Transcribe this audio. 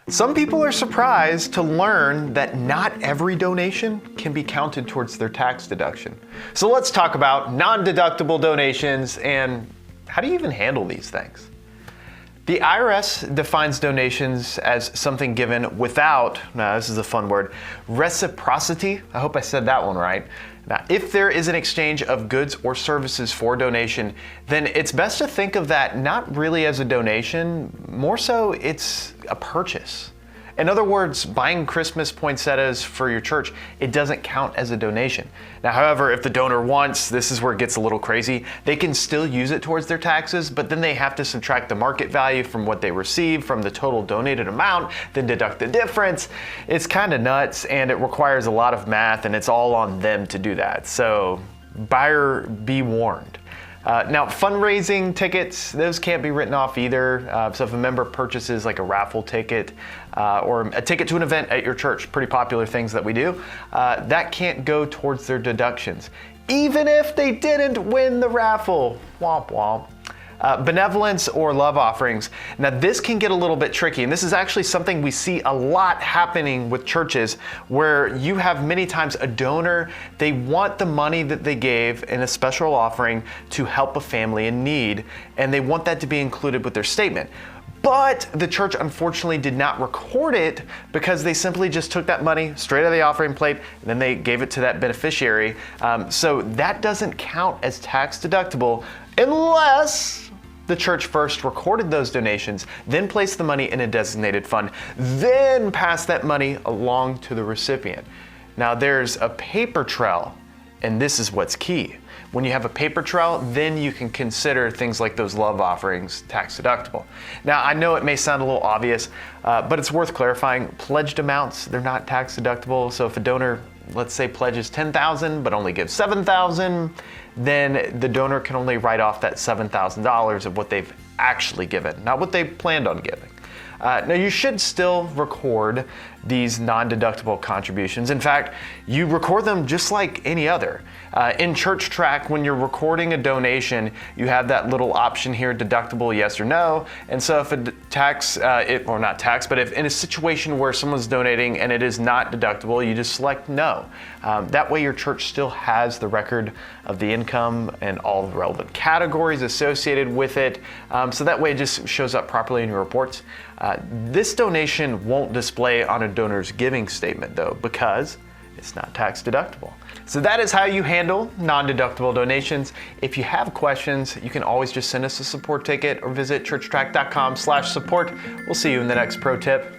Some people are surprised to learn that not every donation can be counted towards their tax deduction. So let's talk about non-deductible donations and how do you even handle these things? The IRS defines donations as something given without, now this is a fun word, reciprocity. I hope I said that one right. Now, if there is an exchange of goods or services for donation, then it's best to think of that not really as a donation, more so it's a purchase. In other words, buying Christmas poinsettias for your church, it doesn't count as a donation. Now, however, if the donor wants, this is where it gets a little crazy, they can still use it towards their taxes, but then they have to subtract the market value from what they receive from the total donated amount, then deduct the difference. It's kind of nuts and it requires a lot of math and it's all on them to do that. So buyer be warned. Now, fundraising tickets, those can't be written off either. So if a member purchases like a raffle ticket or a ticket to an event at your church, pretty popular things that we do, that can't go towards their deductions, even if they didn't win the raffle. Womp womp. Benevolence or love offerings. Now this can get a little bit tricky, and this is actually something we see a lot happening with churches where you have many times a donor, they want the money that they gave in a special offering to help a family in need, and they want that to be included with their statement. But the church unfortunately did not record it because they simply just took that money straight out of the offering plate and then they gave it to that beneficiary. So that doesn't count as tax deductible unless the church first recorded those donations, then placed the money in a designated fund, then passed that money along to the recipient. Now there's a paper trail, and this is what's key. When you have a paper trail, then you can consider things like those love offerings tax deductible. Now, I know it may sound a little obvious, but it's worth clarifying. Pledged amounts, they're not tax deductible. So if a donor, let's say, pledges $10,000 but only gives $7,000, then the donor can only write off that $7,000 of what they've actually given, not what they planned on giving. Now you should still record these non-deductible contributions. In fact, you record them just like any other. In ChurchTrac, when you're recording a donation, you have that little option here, deductible, yes or no. And so if a if in a situation where someone's donating and it is not deductible, you just select no. That way your church still has the record of the income and all the relevant categories associated with it. So that way it just shows up properly in your reports. This donation won't display on a donor's giving statement though, because it's not tax deductible. So that is how you handle non-deductible donations. If you have questions, you can always just send us a support ticket or visit churchtrac.com/support. We'll see you in the next pro tip.